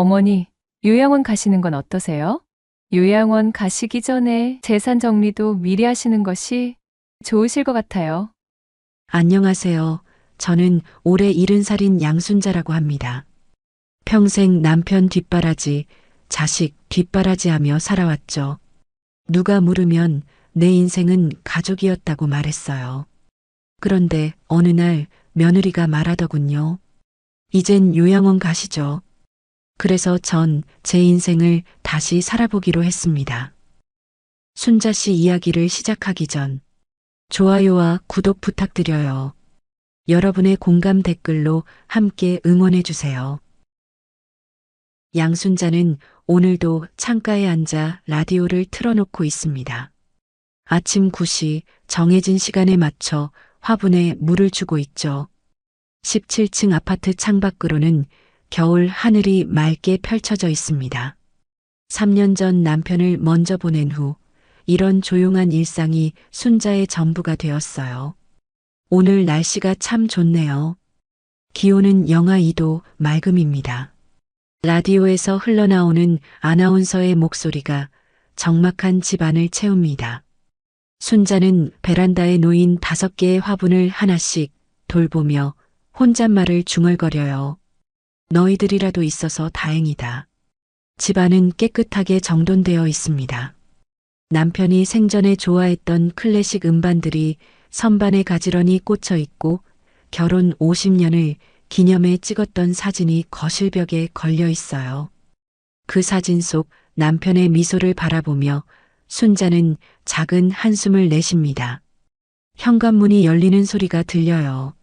어머니, 요양원 가시는 건 어떠세요? 요양원 가시기 전에 재산 정리도 미리 하시는 것이 좋으실 것 같아요. 안녕하세요. 저는 올해 70살인 양순자라고 합니다. 평생 남편 뒷바라지, 자식 뒷바라지 하며 살아왔죠. 누가 물으면 내 인생은 가족이었다고 말했어요. 그런데 어느 날 며느리가 말하더군요. 이젠 요양원 가시죠. 그래서 전 제 인생을 다시 살아보기로 했습니다. 순자 씨 이야기를 시작하기 전 좋아요와 구독 부탁드려요. 여러분의 공감 댓글로 함께 응원해 주세요. 양순자는 오늘도 창가에 앉아 라디오를 틀어놓고 있습니다. 아침 9시 정해진 시간에 맞춰 화분에 물을 주고 있죠. 17층 아파트 창밖으로는 겨울 하늘이 맑게 펼쳐져 있습니다. 3년 전 남편을 먼저 보낸 후 이런 조용한 일상이 순자의 전부가 되었어요. 오늘 날씨가 참 좋네요. 기온은 영하 2도 맑음입니다. 라디오에서 흘러나오는 아나운서의 목소리가 적막한 집안을 채웁니다. 순자는 베란다에 놓인 5개의 화분을 하나씩 돌보며 혼잣말을 중얼거려요. 너희들이라도 있어서 다행이다. 집안은 깨끗하게 정돈되어 있습니다. 남편이 생전에 좋아했던 클래식 음반들이 선반에 가지런히 꽂혀 있고 결혼 50년을 기념해 찍었던 사진이 거실벽에 걸려 있어요. 그 사진 속 남편의 미소를 바라보며 순자는 작은 한숨을 내쉽니다. 현관문이 열리는 소리가 들려요.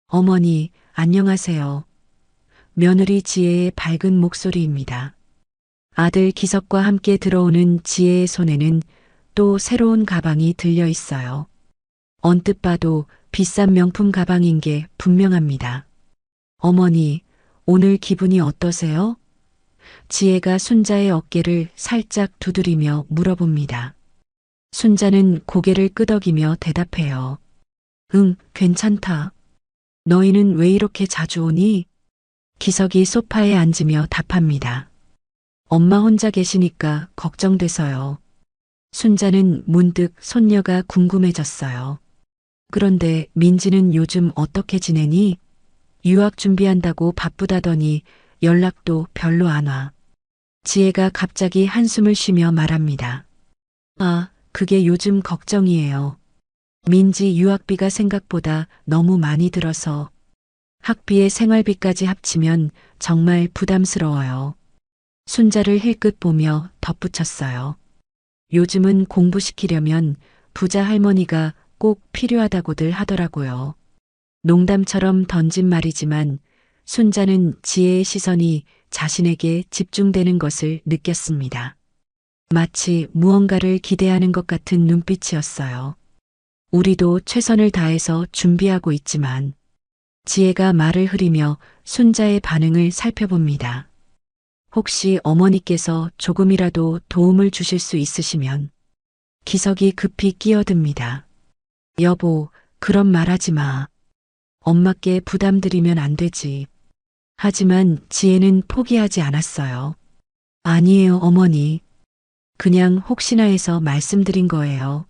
어머니, 안녕하세요. 며느리 지혜의 밝은 목소리입니다. 아들 기석과 함께 들어오는 지혜의 손에는 또 새로운 가방이 들려 있어요. 언뜻 봐도 비싼 명품 가방인 게 분명합니다. 어머니, 오늘 기분이 어떠세요? 지혜가 순자의 어깨를 살짝 두드리며 물어봅니다. 순자는 고개를 끄덕이며 대답해요. 응, 괜찮다. 너희는 왜 이렇게 자주 오니? 기석이 소파에 앉으며 답합니다. 엄마 혼자 계시니까 걱정돼서요. 순자는 문득 손녀가 궁금해졌어요. 그런데 민지는 요즘 어떻게 지내니? 유학 준비한다고 바쁘다더니 연락도 별로 안 와. 지혜가 갑자기 한숨을 쉬며 말합니다. 아, 그게 요즘 걱정이에요. 민지 유학비가 생각보다 너무 많이 들어서 학비에 생활비까지 합치면 정말 부담스러워요. 순자를 힐끗 보며 덧붙였어요. 요즘은 공부시키려면 부자 할머니가 꼭 필요하다고들 하더라고요. 농담처럼 던진 말이지만 순자는 지혜의 시선이 자신에게 집중되는 것을 느꼈습니다. 마치 무언가를 기대하는 것 같은 눈빛이었어요. 우리도 최선을 다해서 준비하고 있지만 지혜가 말을 흐리며 순자의 반응을 살펴봅니다. 혹시 어머니께서 조금이라도 도움을 주실 수 있으시면 기석이 급히 끼어듭니다. 여보, 그런 말 하지 마. 엄마께 부담 드리면 안 되지. 하지만 지혜는 포기하지 않았어요. 아니에요, 어머니. 그냥 혹시나 해서 말씀드린 거예요.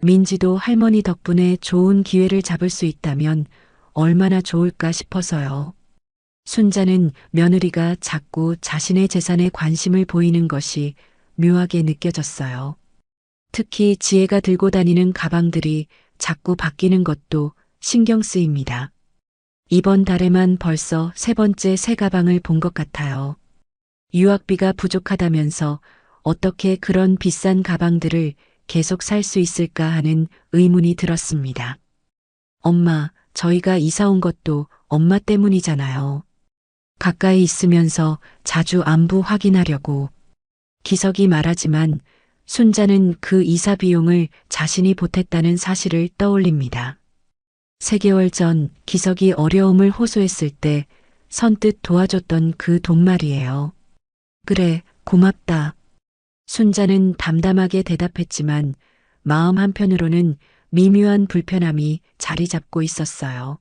민지도 할머니 덕분에 좋은 기회를 잡을 수 있다면 얼마나 좋을까 싶어서요. 순자는 며느리가 자꾸 자신의 재산에 관심을 보이는 것이 묘하게 느껴졌어요. 특히 지혜가 들고 다니는 가방들이 자꾸 바뀌는 것도 신경 쓰입니다. 이번 달에만 벌써 3번째 새 가방을 본 것 같아요. 유학비가 부족하다면서 어떻게 그런 비싼 가방들을 계속 살 수 있을까 하는 의문이 들었습니다. 엄마, 저희가 이사 온 것도 엄마 때문이잖아요. 가까이 있으면서 자주 안부 확인하려고. 기석이 말하지만 순자는 그 이사 비용을 자신이 보탰다는 사실을 떠올립니다. 3개월 전 기석이 어려움을 호소했을 때 선뜻 도와줬던 그 돈 말이에요. 그래, 고맙다. 순자는 담담하게 대답했지만 마음 한편으로는 미묘한 불편함이 자리 잡고 있었어요.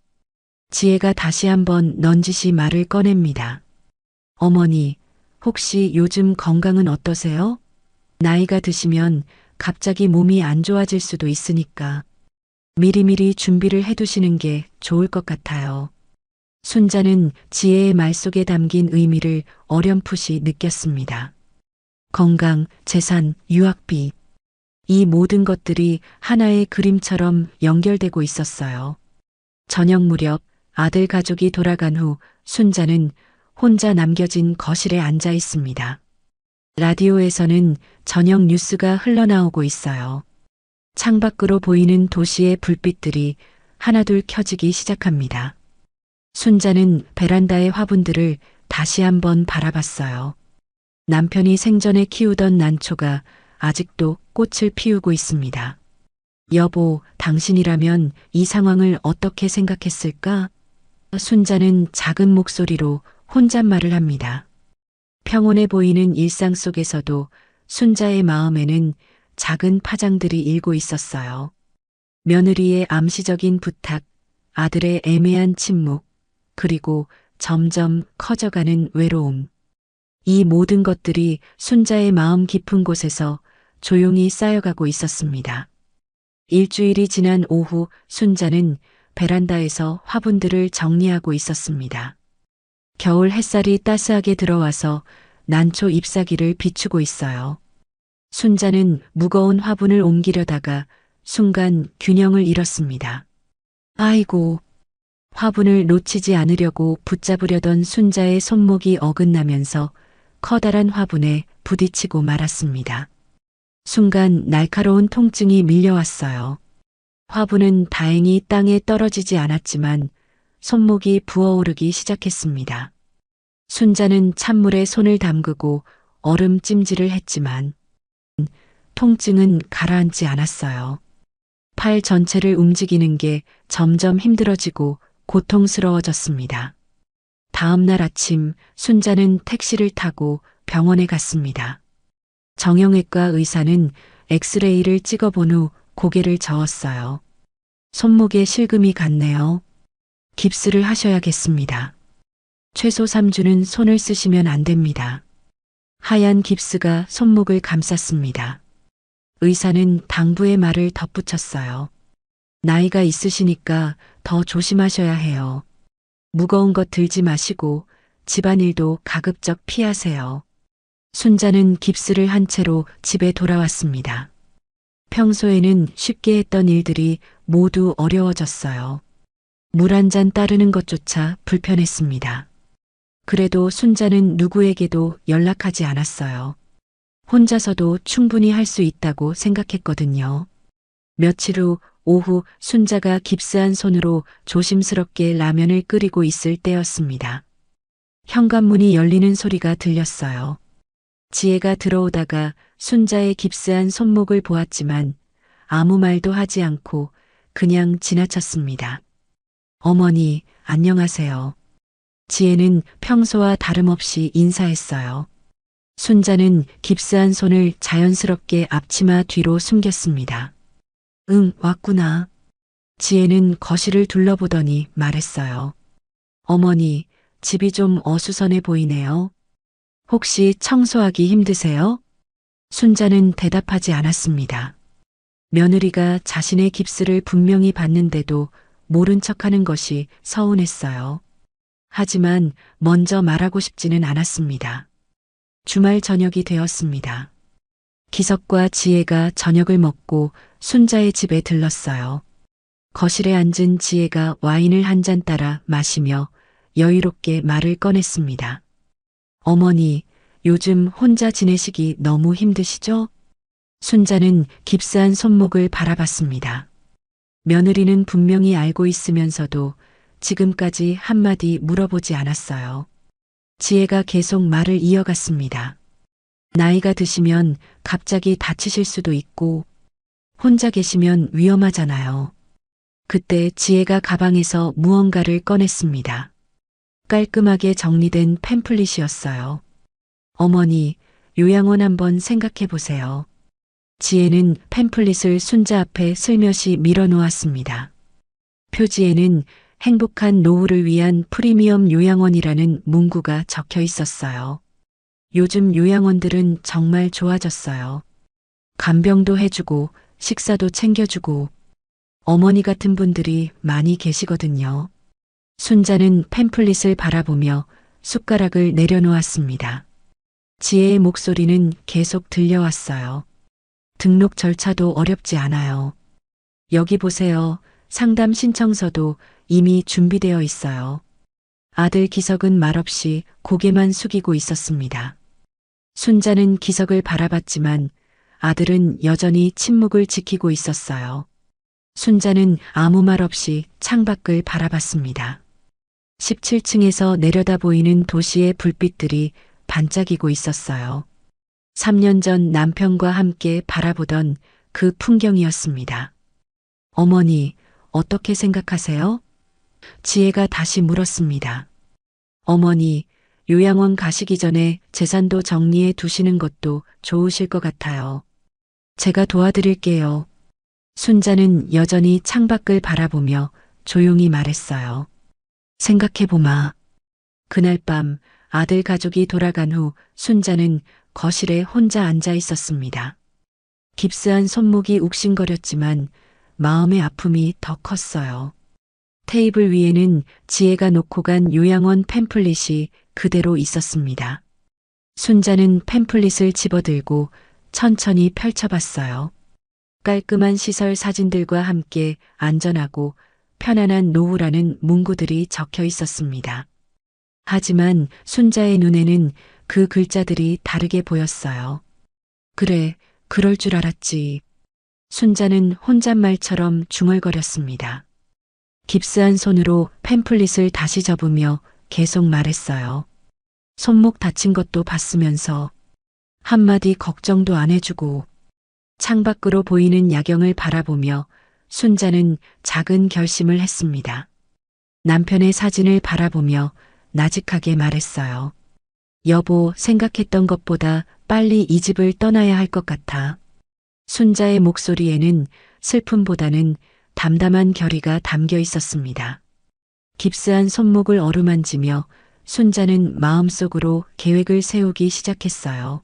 지혜가 다시 한번 넌지시 말을 꺼냅니다. 어머니, 혹시 요즘 건강은 어떠세요? 나이가 드시면 갑자기 몸이 안 좋아질 수도 있으니까 미리미리 준비를 해두시는 게 좋을 것 같아요. 순자는 지혜의 말 속에 담긴 의미를 어렴풋이 느꼈습니다. 건강, 재산, 유학비. 이 모든 것들이 하나의 그림처럼 연결되고 있었어요. 저녁 무렵 아들 가족이 돌아간 후 순자는 혼자 남겨진 거실에 앉아 있습니다. 라디오에서는 저녁 뉴스가 흘러나오고 있어요. 창밖으로 보이는 도시의 불빛들이 하나둘 켜지기 시작합니다. 순자는 베란다의 화분들을 다시 한번 바라봤어요. 남편이 생전에 키우던 난초가 아직도 꽃을 피우고 있습니다. 여보, 당신이라면 이 상황을 어떻게 생각했을까? 순자는 작은 목소리로 혼잣말을 합니다. 평온해 보이는 일상 속에서도 순자의 마음에는 작은 파장들이 일고 있었어요. 며느리의 암시적인 부탁, 아들의 애매한 침묵, 그리고 점점 커져가는 외로움. 이 모든 것들이 순자의 마음 깊은 곳에서 조용히 쌓여가고 있었습니다. 일주일이 지난 오후 순자는 베란다에서 화분들을 정리하고 있었습니다. 겨울 햇살이 따스하게 들어와서 난초 잎사귀를 비추고 있어요. 순자는 무거운 화분을 옮기려다가 순간 균형을 잃었습니다. 아이고, 화분을 놓치지 않으려고 붙잡으려던 순자의 손목이 어긋나면서 커다란 화분에 부딪히고 말았습니다. 순간 날카로운 통증이 밀려왔어요. 화분은 다행히 땅에 떨어지지 않았지만 손목이 부어오르기 시작했습니다. 순자는 찬물에 손을 담그고 얼음 찜질을 했지만 통증은 가라앉지 않았어요. 팔 전체를 움직이는 게 점점 힘들어지고 고통스러워졌습니다. 다음 날 아침 순자는 택시를 타고 병원에 갔습니다. 정형외과 의사는 엑스레이를 찍어본 후 고개를 저었어요. 손목에 실금이 갔네요. 깁스를 하셔야겠습니다. 최소 3주는 손을 쓰시면 안 됩니다. 하얀 깁스가 손목을 감쌌습니다. 의사는 당부의 말을 덧붙였어요. 나이가 있으시니까 더 조심하셔야 해요. 무거운 것 들지 마시고 집안일도 가급적 피하세요. 순자는 깁스를 한 채로 집에 돌아왔습니다. 평소에는 쉽게 했던 일들이 모두 어려워졌어요. 물 한 잔 따르는 것조차 불편했습니다. 그래도 순자는 누구에게도 연락하지 않았어요. 혼자서도 충분히 할 수 있다고 생각했거든요. 며칠 후 오후 순자가 깁스한 손으로 조심스럽게 라면을 끓이고 있을 때였습니다. 현관문이 열리는 소리가 들렸어요. 지혜가 들어오다가 순자의 깁스한 손목을 보았지만 아무 말도 하지 않고 그냥 지나쳤습니다. 어머니, 안녕하세요. 지혜는 평소와 다름없이 인사했어요. 순자는 깁스한 손을 자연스럽게 앞치마 뒤로 숨겼습니다. 응, 왔구나. 지혜는 거실을 둘러보더니 말했어요. 어머니, 집이 좀 어수선해 보이네요. 혹시 청소하기 힘드세요? 순자는 대답하지 않았습니다. 며느리가 자신의 깁스를 분명히 봤는데도 모른 척하는 것이 서운했어요. 하지만 먼저 말하고 싶지는 않았습니다. 주말 저녁이 되었습니다. 기석과 지혜가 저녁을 먹고 순자의 집에 들렀어요. 거실에 앉은 지혜가 와인을 한 잔 따라 마시며 여유롭게 말을 꺼냈습니다. 어머니, 요즘 혼자 지내시기 너무 힘드시죠? 순자는 깁스한 손목을 바라봤습니다. 며느리는 분명히 알고 있으면서도 지금까지 한마디 물어보지 않았어요. 지혜가 계속 말을 이어갔습니다. 나이가 드시면 갑자기 다치실 수도 있고 혼자 계시면 위험하잖아요. 그때 지혜가 가방에서 무언가를 꺼냈습니다. 깔끔하게 정리된 팸플릿이었어요. 어머니, 요양원 한번 생각해 보세요. 지혜는 팸플릿을 순자 앞에 슬며시 밀어놓았습니다. 표지에는 행복한 노후를 위한 프리미엄 요양원이라는 문구가 적혀 있었어요. 요즘 요양원들은 정말 좋아졌어요. 간병도 해주고 식사도 챙겨주고 어머니 같은 분들이 많이 계시거든요. 순자는 팸플릿을 바라보며 숟가락을 내려놓았습니다. 지혜의 목소리는 계속 들려왔어요. 등록 절차도 어렵지 않아요. 여기 보세요. 상담 신청서도 이미 준비되어 있어요. 아들 기석은 말없이 고개만 숙이고 있었습니다. 순자는 기석을 바라봤지만 아들은 여전히 침묵을 지키고 있었어요. 순자는 아무 말 없이 창밖을 바라봤습니다. 17층에서 내려다 보이는 도시의 불빛들이 반짝이고 있었어요. 3년 전 남편과 함께 바라보던 그 풍경이었습니다. 어머니, 어떻게 생각하세요? 지혜가 다시 물었습니다. 어머니, 요양원 가시기 전에 재산도 정리해 두시는 것도 좋으실 것 같아요. 제가 도와드릴게요. 순자는 여전히 창밖을 바라보며 조용히 말했어요. 생각해보마. 그날 밤 아들 가족이 돌아간 후 순자는 거실에 혼자 앉아 있었습니다. 깁스한 손목이 욱신거렸지만 마음의 아픔이 더 컸어요. 테이블 위에는 지혜가 놓고 간 요양원 팸플릿이 그대로 있었습니다. 순자는 팸플릿을 집어들고 천천히 펼쳐봤어요. 깔끔한 시설 사진들과 함께 안전하고 편안한 노후라는 문구들이 적혀 있었습니다. 하지만 순자의 눈에는 그 글자들이 다르게 보였어요. 그래, 그럴 줄 알았지. 순자는 혼잣말처럼 중얼거렸습니다. 깁스한 손으로 팸플릿을 다시 접으며 계속 말했어요. 손목 다친 것도 봤으면서 한마디 걱정도 안 해주고 창밖으로 보이는 야경을 바라보며 순자는 작은 결심을 했습니다. 남편의 사진을 바라보며 나직하게 말했어요. 여보, 생각했던 것보다 빨리 이 집을 떠나야 할 것 같아. 순자의 목소리에는 슬픔보다는 담담한 결의가 담겨 있었습니다. 깁스한 손목을 어루만지며 순자는 마음속으로 계획을 세우기 시작했어요.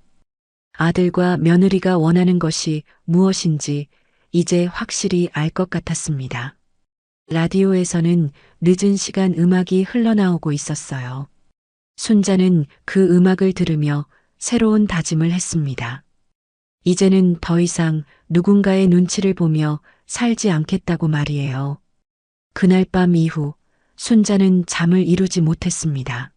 아들과 며느리가 원하는 것이 무엇인지 이제 확실히 알 것 같았습니다. 라디오에서는 늦은 시간 음악이 흘러나오고 있었어요. 순자는 그 음악을 들으며 새로운 다짐을 했습니다. 이제는 더 이상 누군가의 눈치를 보며 살지 않겠다고 말이에요. 그날 밤 이후 순자는 잠을 이루지 못했습니다.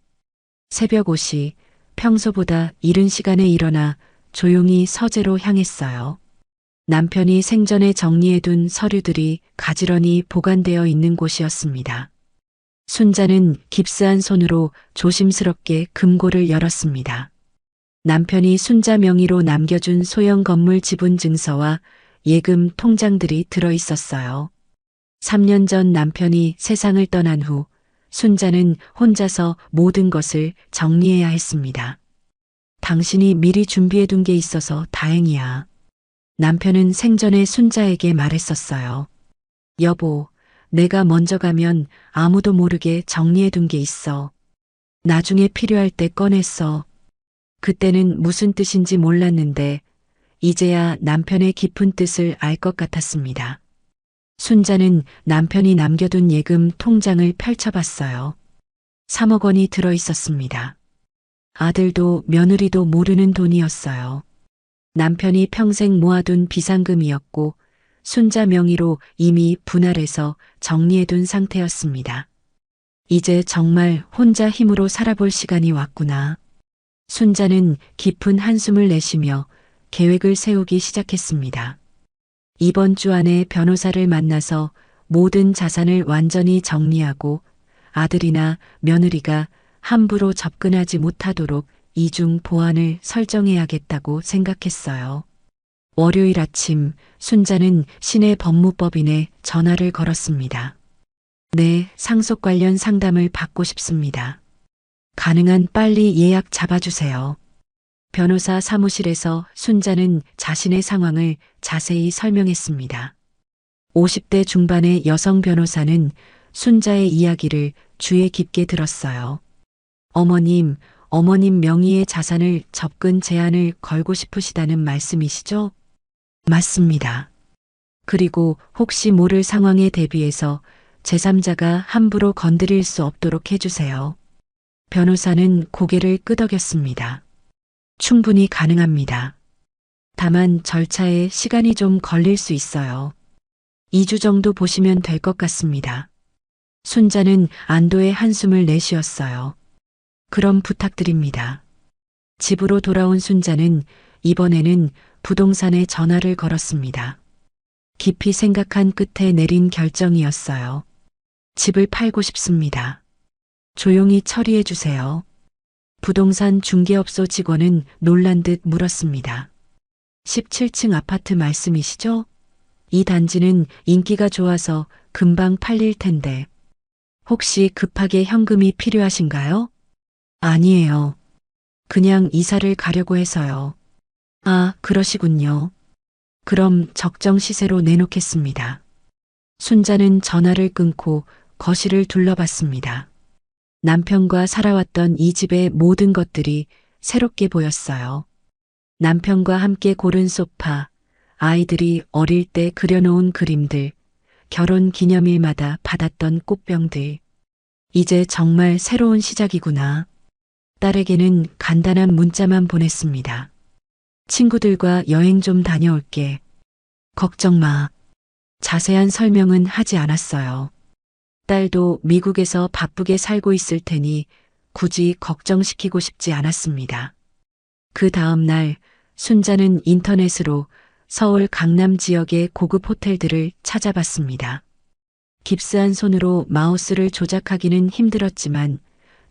새벽 5시 평소보다 이른 시간에 일어나 조용히 서재로 향했어요. 남편이 생전에 정리해둔 서류들이 가지런히 보관되어 있는 곳이었습니다. 순자는 깁스한 손으로 조심스럽게 금고를 열었습니다. 남편이 순자 명의로 남겨준 소형 건물 지분 증서와 예금 통장들이 들어 있었어요. 3년 전 남편이 세상을 떠난 후 순자는 혼자서 모든 것을 정리해야 했습니다. 당신이 미리 준비해둔 게 있어서 다행이야. 남편은 생전에 순자에게 말했었어요. 여보, 내가 먼저 가면 아무도 모르게 정리해둔 게 있어. 나중에 필요할 때 꺼냈어. 그때는 무슨 뜻인지 몰랐는데 이제야 남편의 깊은 뜻을 알 것 같았습니다. 순자는 남편이 남겨둔 예금 통장을 펼쳐봤어요. 3억 원이 들어 있었습니다. 아들도 며느리도 모르는 돈이었어요. 남편이 평생 모아둔 비상금이었고 순자 명의로 이미 분할해서 정리해둔 상태였습니다. 이제 정말 혼자 힘으로 살아볼 시간이 왔구나. 순자는 깊은 한숨을 내쉬며 계획을 세우기 시작했습니다. 이번 주 안에 변호사를 만나서 모든 자산을 완전히 정리하고 아들이나 며느리가 함부로 접근하지 못하도록 이중 보안을 설정해야겠다고 생각했어요. 월요일 아침 순자는 시내 법무법인에 전화를 걸었습니다. 네, 상속 관련 상담을 받고 싶습니다. 가능한 빨리 예약 잡아주세요. 변호사 사무실에서 순자는 자신의 상황을 자세히 설명했습니다. 50대 중반의 여성 변호사는 순자의 이야기를 주의 깊게 들었어요. 어머님, 어머님 명의의 자산을 접근 제한을 걸고 싶으시다는 말씀이시죠? 맞습니다. 그리고 혹시 모를 상황에 대비해서 제3자가 함부로 건드릴 수 없도록 해주세요. 변호사는 고개를 끄덕였습니다. 충분히 가능합니다. 다만 절차에 시간이 좀 걸릴 수 있어요. 2주 정도 보시면 될 것 같습니다. 순자는 안도의 한숨을 내쉬었어요. 그럼 부탁드립니다. 집으로 돌아온 순자는 이번에는 부동산에 전화를 걸었습니다. 깊이 생각한 끝에 내린 결정이었어요. 집을 팔고 싶습니다. 조용히 처리해 주세요. 부동산 중개업소 직원은 놀란 듯 물었습니다. 17층 아파트 말씀이시죠? 이 단지는 인기가 좋아서 금방 팔릴 텐데. 혹시 급하게 현금이 필요하신가요? 아니에요. 그냥 이사를 가려고 해서요. 아, 그러시군요. 그럼 적정 시세로 내놓겠습니다. 순자는 전화를 끊고 거실을 둘러봤습니다. 남편과 살아왔던 이 집의 모든 것들이 새롭게 보였어요. 남편과 함께 고른 소파, 아이들이 어릴 때 그려놓은 그림들, 결혼 기념일마다 받았던 꽃병들. 이제 정말 새로운 시작이구나. 딸에게는 간단한 문자만 보냈습니다. 친구들과 여행 좀 다녀올게. 걱정 마. 자세한 설명은 하지 않았어요. 딸도 미국에서 바쁘게 살고 있을 테니 굳이 걱정시키고 싶지 않았습니다. 그 다음 날 순자는 인터넷으로 서울 강남 지역의 고급 호텔들을 찾아봤습니다. 깁스한 손으로 마우스를 조작하기는 힘들었지만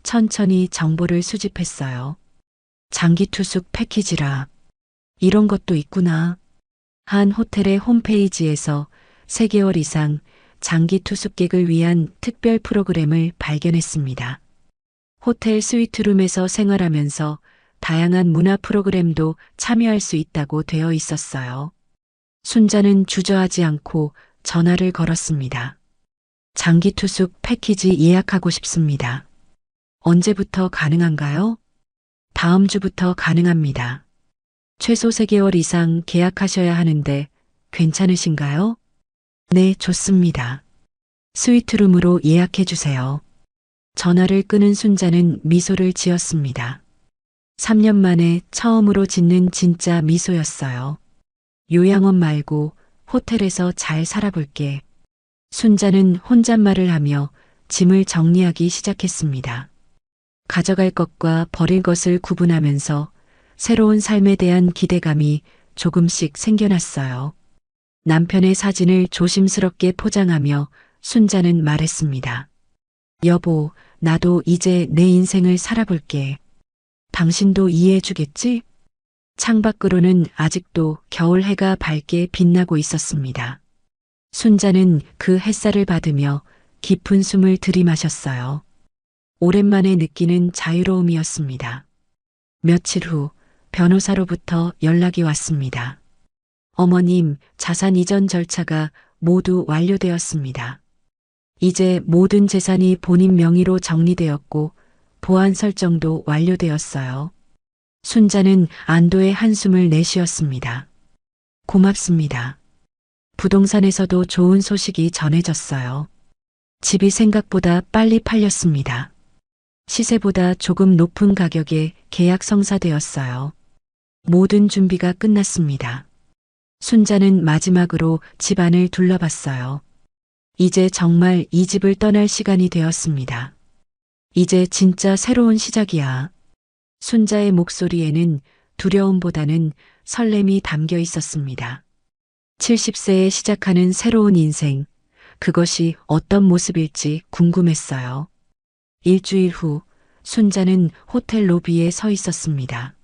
천천히 정보를 수집했어요. 장기 투숙 패키지라. 이런 것도 있구나. 한 호텔의 홈페이지에서 3개월 이상 장기 투숙객을 위한 특별 프로그램을 발견했습니다. 호텔 스위트룸에서 생활하면서 다양한 문화 프로그램도 참여할 수 있다고 되어 있었어요. 순자는 주저하지 않고 전화를 걸었습니다. 장기 투숙 패키지 예약하고 싶습니다. 언제부터 가능한가요? 다음 주부터 가능합니다. 최소 3개월 이상 계약하셔야 하는데 괜찮으신가요? 네, 좋습니다. 스위트룸으로 예약해 주세요. 전화를 끊은 순자는 미소를 지었습니다. 3년 만에 처음으로 짓는 진짜 미소였어요. 요양원 말고 호텔에서 잘 살아볼게. 순자는 혼잣말을 하며 짐을 정리하기 시작했습니다. 가져갈 것과 버릴 것을 구분하면서 새로운 삶에 대한 기대감이 조금씩 생겨났어요. 남편의 사진을 조심스럽게 포장하며 순자는 말했습니다. 여보, 나도 이제 내 인생을 살아볼게. 당신도 이해해주겠지? 창밖으로는 아직도 겨울 해가 밝게 빛나고 있었습니다. 순자는 그 햇살을 받으며 깊은 숨을 들이마셨어요. 오랜만에 느끼는 자유로움이었습니다. 며칠 후 변호사로부터 연락이 왔습니다. 어머님, 자산 이전 절차가 모두 완료되었습니다. 이제 모든 재산이 본인 명의로 정리되었고 보안 설정도 완료되었어요. 순자는 안도의 한숨을 내쉬었습니다. 고맙습니다. 부동산에서도 좋은 소식이 전해졌어요. 집이 생각보다 빨리 팔렸습니다. 시세보다 조금 높은 가격에 계약 성사되었어요. 모든 준비가 끝났습니다. 순자는 마지막으로 집안을 둘러봤어요. 이제 정말 이 집을 떠날 시간이 되었습니다. 이제 진짜 새로운 시작이야. 순자의 목소리에는 두려움보다는 설렘이 담겨 있었습니다. 70세에 시작하는 새로운 인생, 그것이 어떤 모습일지 궁금했어요. 일주일 후 순자는 호텔 로비에 서 있었습니다.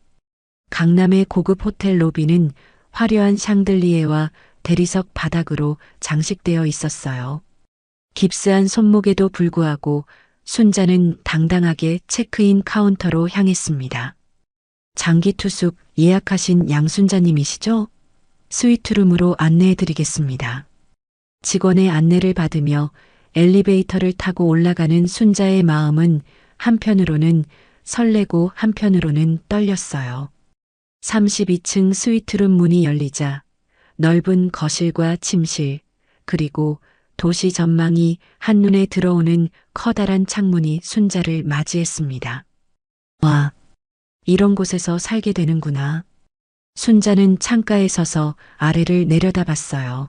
강남의 고급 호텔 로비는 화려한 샹들리에와 대리석 바닥으로 장식되어 있었어요. 깁스한 손목에도 불구하고 순자는 당당하게 체크인 카운터로 향했습니다. 장기 투숙 예약하신 양순자님이시죠? 스위트룸으로 안내해드리겠습니다. 직원의 안내를 받으며 엘리베이터를 타고 올라가는 순자의 마음은 한편으로는 설레고 한편으로는 떨렸어요. 32층 스위트룸 문이 열리자 넓은 거실과 침실, 그리고 도시 전망이 한눈에 들어오는 커다란 창문이 순자를 맞이했습니다. 와, 이런 곳에서 살게 되는구나. 순자는 창가에 서서 아래를 내려다봤어요.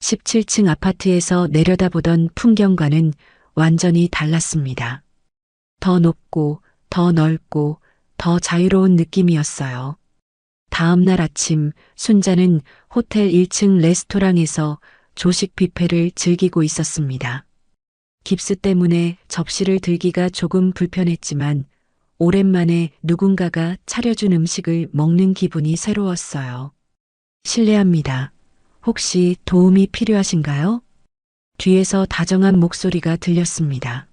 17층 아파트에서 내려다보던 풍경과는 완전히 달랐습니다. 더 높고, 더 넓고, 더 자유로운 느낌이었어요. 다음 날 아침, 순자는 호텔 1층 레스토랑에서 조식 뷔페를 즐기고 있었습니다. 깁스 때문에 접시를 들기가 조금 불편했지만 오랜만에 누군가가 차려준 음식을 먹는 기분이 새로웠어요. 실례합니다. 혹시 도움이 필요하신가요? 뒤에서 다정한 목소리가 들렸습니다.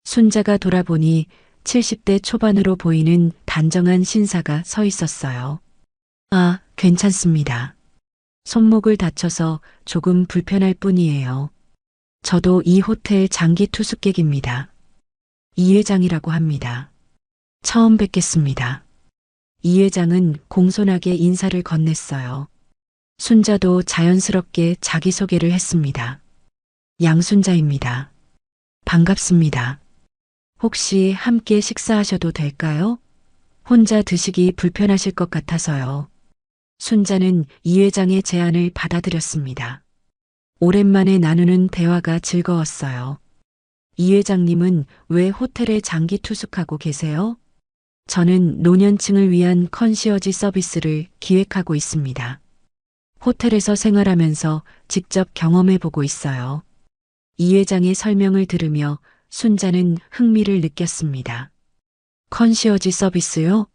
순자가 돌아보니 70대 초반으로 보이는 단정한 신사가 서 있었어요. 아, 괜찮습니다. 손목을 다쳐서 조금 불편할 뿐이에요. 저도 이 호텔 장기 투숙객입니다. 이 회장이라고 합니다. 처음 뵙겠습니다. 이 회장은 공손하게 인사를 건넸어요. 순자도 자연스럽게 자기소개를 했습니다. 양순자입니다. 반갑습니다. 혹시 함께 식사하셔도 될까요? 혼자 드시기 불편하실 것 같아서요. 순자는 이 회장의 제안을 받아들였습니다. 오랜만에 나누는 대화가 즐거웠어요. 이 회장님은 왜 호텔에 장기 투숙하고 계세요? 저는 노년층을 위한 컨시어지 서비스를 기획하고 있습니다. 호텔에서 생활하면서 직접 경험해 보고 있어요. 이 회장의 설명을 들으며 순자는 흥미를 느꼈습니다. 컨시어지 서비스요?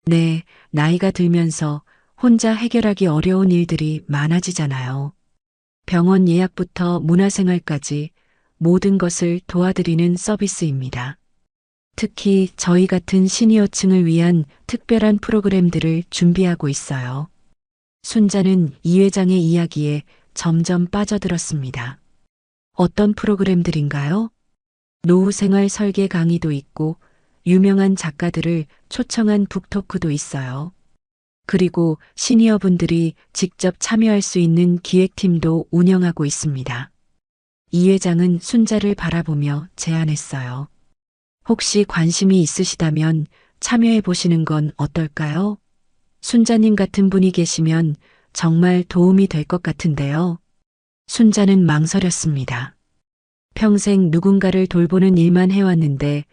네, 나이가 들면서 혼자 해결하기 어려운 일들이 많아지잖아요. 병원 예약부터 문화생활까지 모든 것을 도와드리는 서비스입니다. 특히 저희 같은 시니어층을 위한 특별한 프로그램들을 준비하고 있어요. 순자는 이 회장의 이야기에 점점 빠져들었습니다. 어떤 프로그램들인가요? 노후생활 설계 강의도 있고 유명한 작가들을 초청한 북토크도 있어요. 그리고 시니어분들이 직접 참여할 수 있는 기획팀도 운영하고 있습니다. 이 회장은 순자를 바라보며 제안했어요. 혹시 관심이 있으시다면 참여해 보시는 건 어떨까요? 순자님 같은 분이 계시면 정말 도움이 될 것 같은데요. 순자는 망설였습니다. 평생 누군가를 돌보는 일만 해왔는데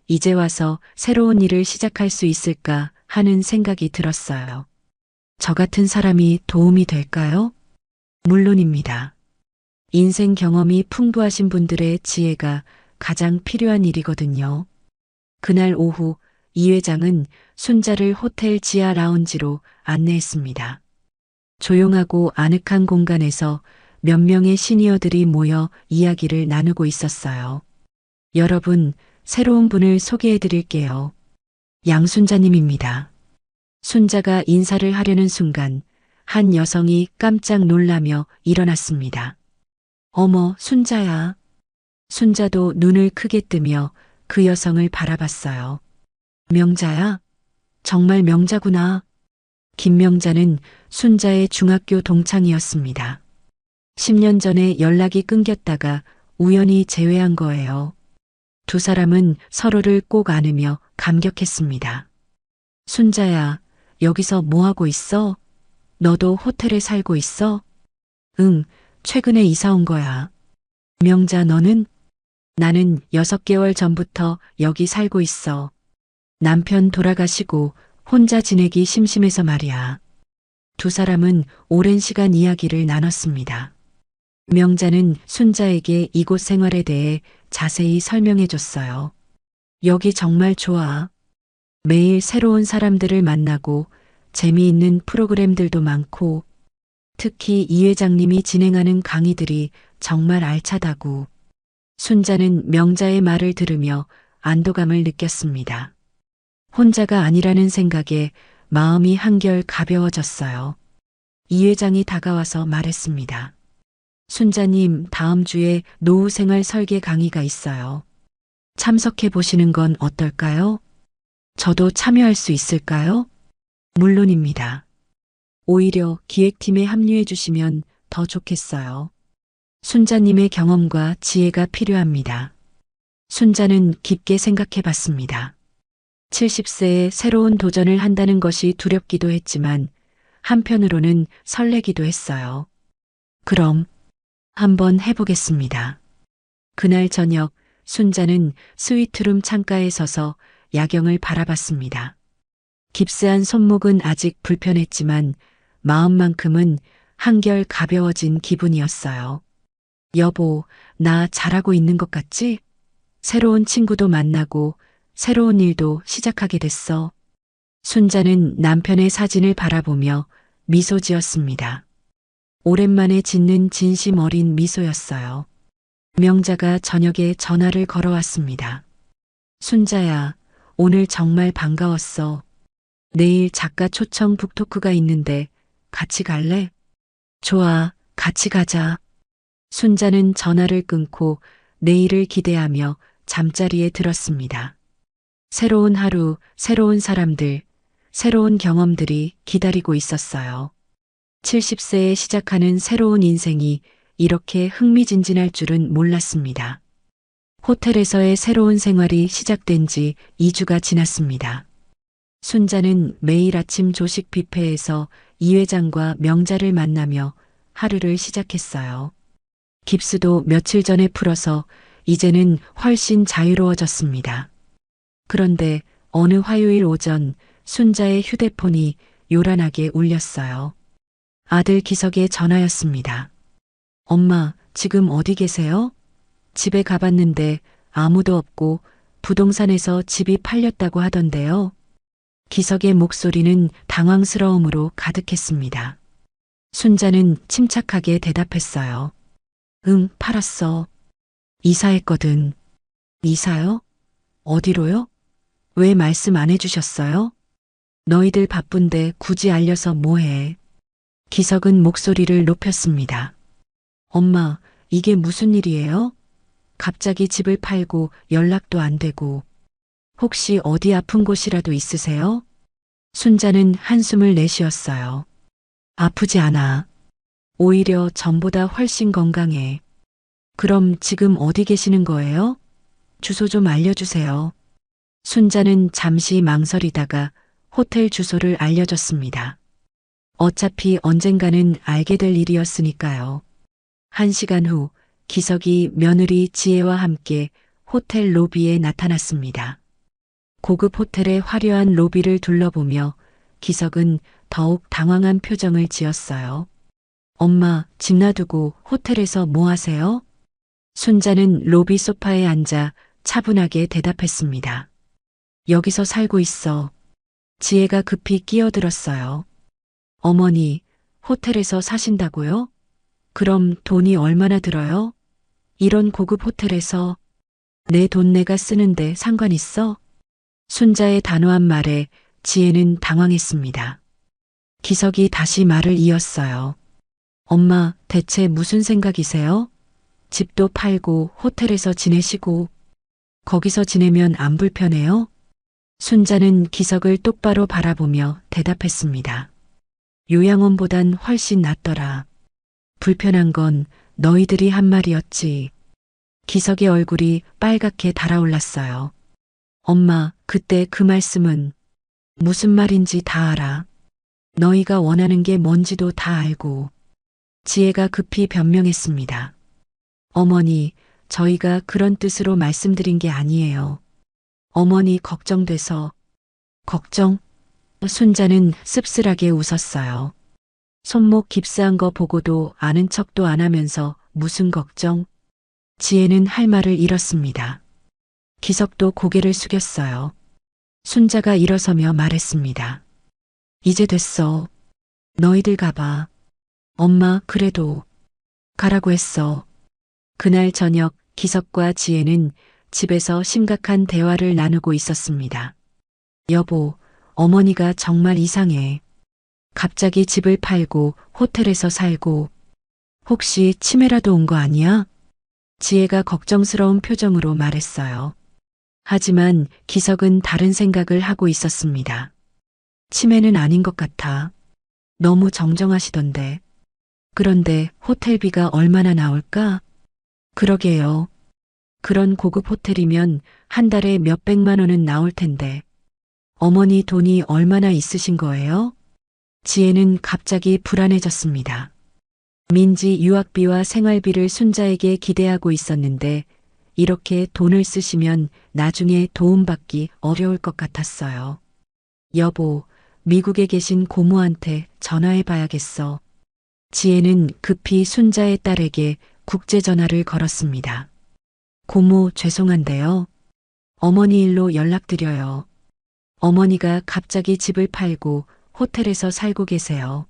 이제 와서 새로운 일을 시작할 수 있을까 하는 생각이 들었어요. 저 같은 사람이 도움이 될까요? 물론입니다. 인생 경험이 풍부하신 분들의 지혜가 가장 필요한 일이거든요. 그날 오후 이 회장은 순자를 호텔 지하 라운지로 안내했습니다. 조용하고 아늑한 공간에서 몇 명의 시니어들이 모여 이야기를 나누고 있었어요. 여러분, 새로운 분을 소개해 드릴게요. 양순자님입니다. 순자가 인사를 하려는 순간 한 여성이 깜짝 놀라며 일어났습니다. 어머, 순자야. 순자도 눈을 크게 뜨며 그 여성을 바라봤어요. 명자야? 정말 명자구나. 김명자는 순자의 중학교 동창이었습니다. 10년 전에 연락이 끊겼다가 우연히 재회한 거예요. 두 사람은 서로를 꼭 안으며 감격했습니다. 순자야, 여기서 뭐 하고 있어? 너도 호텔에 살고 있어? 응, 최근에 이사 온 거야. 명자, 너는? 나는 6개월 전부터 여기 살고 있어. 남편 돌아가시고 혼자 지내기 심심해서 말이야. 두 사람은 오랜 시간 이야기를 나눴습니다. 명자는 순자에게 이곳 생활에 대해 자세히 설명해 줬어요. 여기 정말 좋아. 매일 새로운 사람들을 만나고 재미있는 프로그램들도 많고 특히 이 회장님이 진행하는 강의들이 정말 알차다고. 순자는 명자의 말을 들으며 안도감을 느꼈습니다. 혼자가 아니라는 생각에 마음이 한결 가벼워졌어요. 이 회장이 다가와서 말했습니다. 순자님, 다음 주에 노후생활 설계 강의가 있어요. 참석해 보시는 건 어떨까요? 저도 참여할 수 있을까요? 물론입니다. 오히려 기획팀에 합류해 주시면 더 좋겠어요. 순자님의 경험과 지혜가 필요합니다. 순자는 깊게 생각해 봤습니다. 70세에 새로운 도전을 한다는 것이 두렵기도 했지만 한편으로는 설레기도 했어요. 그럼 한번 해보겠습니다. 그날 저녁 순자는 스위트룸 창가에 서서 야경을 바라봤습니다. 깁스한 손목은 아직 불편했지만 마음만큼은 한결 가벼워진 기분이었어요. 여보, 나 잘하고 있는 것 같지? 새로운 친구도 만나고 새로운 일도 시작하게 됐어. 순자는 남편의 사진을 바라보며 미소 지었습니다. 오랜만에 짓는 진심 어린 미소였어요. 명자가 저녁에 전화를 걸어왔습니다. 순자야, 오늘 정말 반가웠어. 내일 작가 초청 북토크가 있는데 같이 갈래? 좋아, 같이 가자. 순자는 전화를 끊고 내일을 기대하며 잠자리에 들었습니다. 새로운 하루, 새로운 사람들, 새로운 경험들이 기다리고 있었어요. 70세에 시작하는 새로운 인생이 이렇게 흥미진진할 줄은 몰랐습니다. 호텔에서의 새로운 생활이 시작된 지 2주가 지났습니다. 순자는 매일 아침 조식 뷔페에서 이 회장과 명자를 만나며 하루를 시작했어요. 깁스도 며칠 전에 풀어서 이제는 훨씬 자유로워졌습니다. 그런데 어느 화요일 오전 순자의 휴대폰이 요란하게 울렸어요. 아들 기석의 전화였습니다. 엄마, 지금 어디 계세요? 집에 가봤는데 아무도 없고 부동산에서 집이 팔렸다고 하던데요. 기석의 목소리는 당황스러움으로 가득했습니다. 순자는 침착하게 대답했어요. 응, 팔았어. 이사했거든. 이사요? 어디로요? 왜 말씀 안 해주셨어요? 너희들 바쁜데 굳이 알려서 뭐해? 기석은 목소리를 높였습니다. 엄마, 이게 무슨 일이에요? 갑자기 집을 팔고 연락도 안 되고. 혹시 어디 아픈 곳이라도 있으세요? 순자는 한숨을 내쉬었어요. 아프지 않아. 오히려 전보다 훨씬 건강해. 그럼 지금 어디 계시는 거예요? 주소 좀 알려주세요. 순자는 잠시 망설이다가 호텔 주소를 알려줬습니다. 어차피 언젠가는 알게 될 일이었으니까요. 1시간 후 기석이 며느리 지혜와 함께 호텔 로비에 나타났습니다. 고급 호텔의 화려한 로비를 둘러보며 기석은 더욱 당황한 표정을 지었어요. 엄마, 집 놔두고 호텔에서 뭐 하세요? 순자는 로비 소파에 앉아 차분하게 대답했습니다. 여기서 살고 있어. 지혜가 급히 끼어들었어요. 어머니, 호텔에서 사신다고요? 그럼 돈이 얼마나 들어요? 이런 고급 호텔에서 내 돈 내가 쓰는데 상관 있어? 순자의 단호한 말에 지혜는 당황했습니다. 기석이 다시 말을 이었어요. 엄마, 대체 무슨 생각이세요? 집도 팔고 호텔에서 지내시고 거기서 지내면 안 불편해요? 순자는 기석을 똑바로 바라보며 대답했습니다. 요양원보단 훨씬 낫더라. 불편한 건 너희들이 한 말이었지. 기석의 얼굴이 빨갛게 달아올랐어요. 엄마, 그때 그 말씀은 무슨 말인지 다 알아. 너희가 원하는 게 뭔지도 다 알고. 지혜가 급히 변명했습니다. 어머니, 저희가 그런 뜻으로 말씀드린 게 아니에요. 어머니 걱정돼서. 걱정? 순자는 씁쓸하게 웃었어요. 손목 깁스한 거 보고도 아는 척도 안 하면서 무슨 걱정? 지혜는 할 말을 잃었습니다. 기석도 고개를 숙였어요. 순자가 일어서며 말했습니다. 이제 됐어. 너희들 가봐. 엄마, 그래도 가라고 했어. 그날 저녁 기석과 지혜는 집에서 심각한 대화를 나누고 있었습니다. 여보, 어머니가 정말 이상해. 갑자기 집을 팔고 호텔에서 살고 혹시 치매라도 온 거 아니야? 지혜가 걱정스러운 표정으로 말했어요. 하지만 기석은 다른 생각을 하고 있었습니다. 치매는 아닌 것 같아. 너무 정정하시던데. 그런데 호텔비가 얼마나 나올까? 그러게요. 그런 고급 호텔이면 한 달에 몇백만 원은 나올 텐데. 어머니 돈이 얼마나 있으신 거예요? 지혜는 갑자기 불안해졌습니다. 민지 유학비와 생활비를 순자에게 기대하고 있었는데 이렇게 돈을 쓰시면 나중에 도움받기 어려울 것 같았어요. 여보, 미국에 계신 고모한테 전화해 봐야겠어. 지혜는 급히 순자의 딸에게 국제전화를 걸었습니다. 고모 죄송한데요. 어머니 일로 연락드려요. 어머니가 갑자기 집을 팔고 호텔에서 살고 계세요.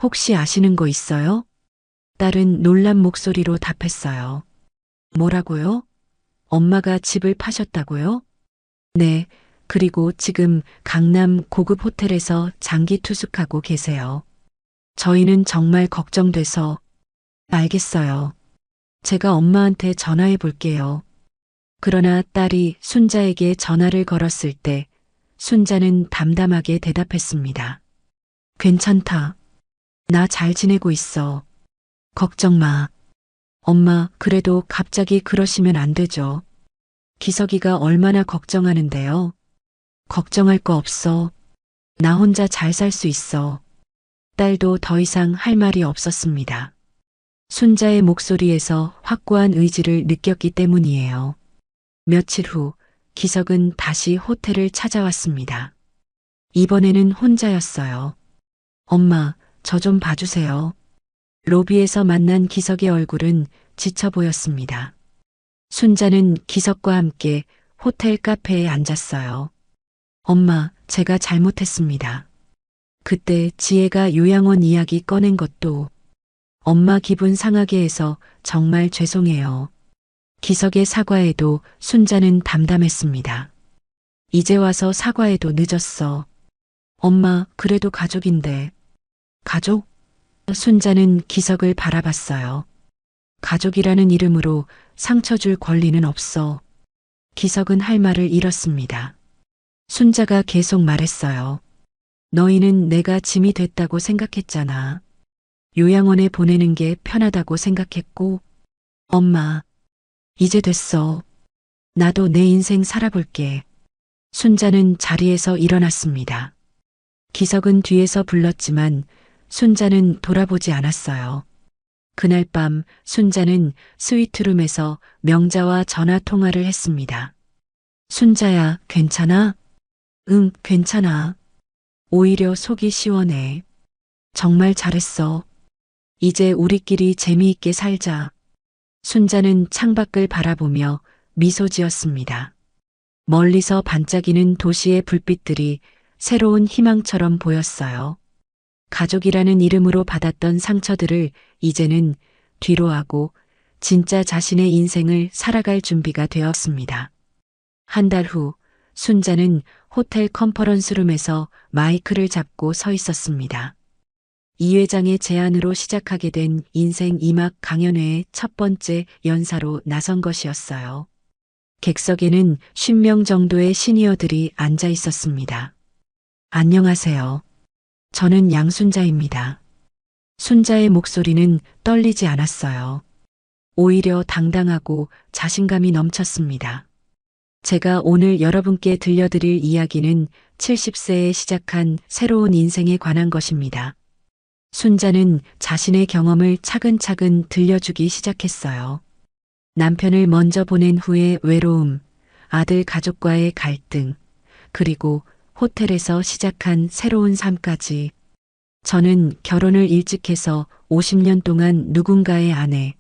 혹시 아시는 거 있어요? 딸은 놀란 목소리로 답했어요. 뭐라고요? 엄마가 집을 파셨다고요? 네, 그리고 지금 강남 고급 호텔에서 장기 투숙하고 계세요. 저희는 정말 걱정돼서. 알겠어요. 제가 엄마한테 전화해 볼게요. 그러나 딸이 순자에게 전화를 걸었을 때 순자는 담담하게 대답했습니다. 괜찮다. 나 잘 지내고 있어. 걱정 마. 엄마, 그래도 갑자기 그러시면 안 되죠. 기석이가 얼마나 걱정하는데요. 걱정할 거 없어. 나 혼자 잘 살 수 있어. 딸도 더 이상 할 말이 없었습니다. 순자의 목소리에서 확고한 의지를 느꼈기 때문이에요. 며칠 후 기석은 다시 호텔을 찾아왔습니다. 이번에는 혼자였어요. 엄마, 저 좀 봐주세요. 로비에서 만난 기석의 얼굴은 지쳐 보였습니다. 순자는 기석과 함께 호텔 카페에 앉았어요. 엄마, 제가 잘못했습니다. 그때 지혜가 요양원 이야기 꺼낸 것도 엄마 기분 상하게 해서 정말 죄송해요. 기석의 사과에도 순자는 담담했습니다. 이제 와서 사과해도 늦었어. 엄마, 그래도 가족인데. 가족? 순자는 기석을 바라봤어요. 가족이라는 이름으로 상처 줄 권리는 없어. 기석은 할 말을 잃었습니다. 순자가 계속 말했어요. 너희는 내가 짐이 됐다고 생각했잖아. 요양원에 보내는 게 편하다고 생각했고. 엄마, 이제 됐어. 나도 내 인생 살아볼게. 순자는 자리에서 일어났습니다. 기석은 뒤에서 불렀지만 순자는 돌아보지 않았어요. 그날 밤 순자는 스위트룸에서 명자와 전화 통화를 했습니다. 순자야, 괜찮아? 응, 괜찮아. 오히려 속이 시원해. 정말 잘했어. 이제 우리끼리 재미있게 살자. 순자는 창밖을 바라보며 미소 지었습니다. 멀리서 반짝이는 도시의 불빛들이 새로운 희망처럼 보였어요. 가족이라는 이름으로 받았던 상처들을 이제는 뒤로하고 진짜 자신의 인생을 살아갈 준비가 되었습니다. 한 달 후 순자는 호텔 컨퍼런스룸에서 마이크를 잡고 서 있었습니다. 이 회장의 제안으로 시작하게 된 인생 2막 강연회의 첫 번째 연사로 나선 것이었어요. 객석에는 50명 정도의 시니어들이 앉아 있었습니다. 안녕하세요. 저는 양순자입니다. 순자의 목소리는 떨리지 않았어요. 오히려 당당하고 자신감이 넘쳤습니다. 제가 오늘 여러분께 들려드릴 이야기는 70세에 시작한 새로운 인생에 관한 것입니다. 순자는 자신의 경험을 차근차근 들려주기 시작했어요. 남편을 먼저 보낸 후의 외로움, 아들 가족과의 갈등, 그리고 호텔에서 시작한 새로운 삶까지. 저는 결혼을 일찍 해서 50년 동안 누군가의 아내,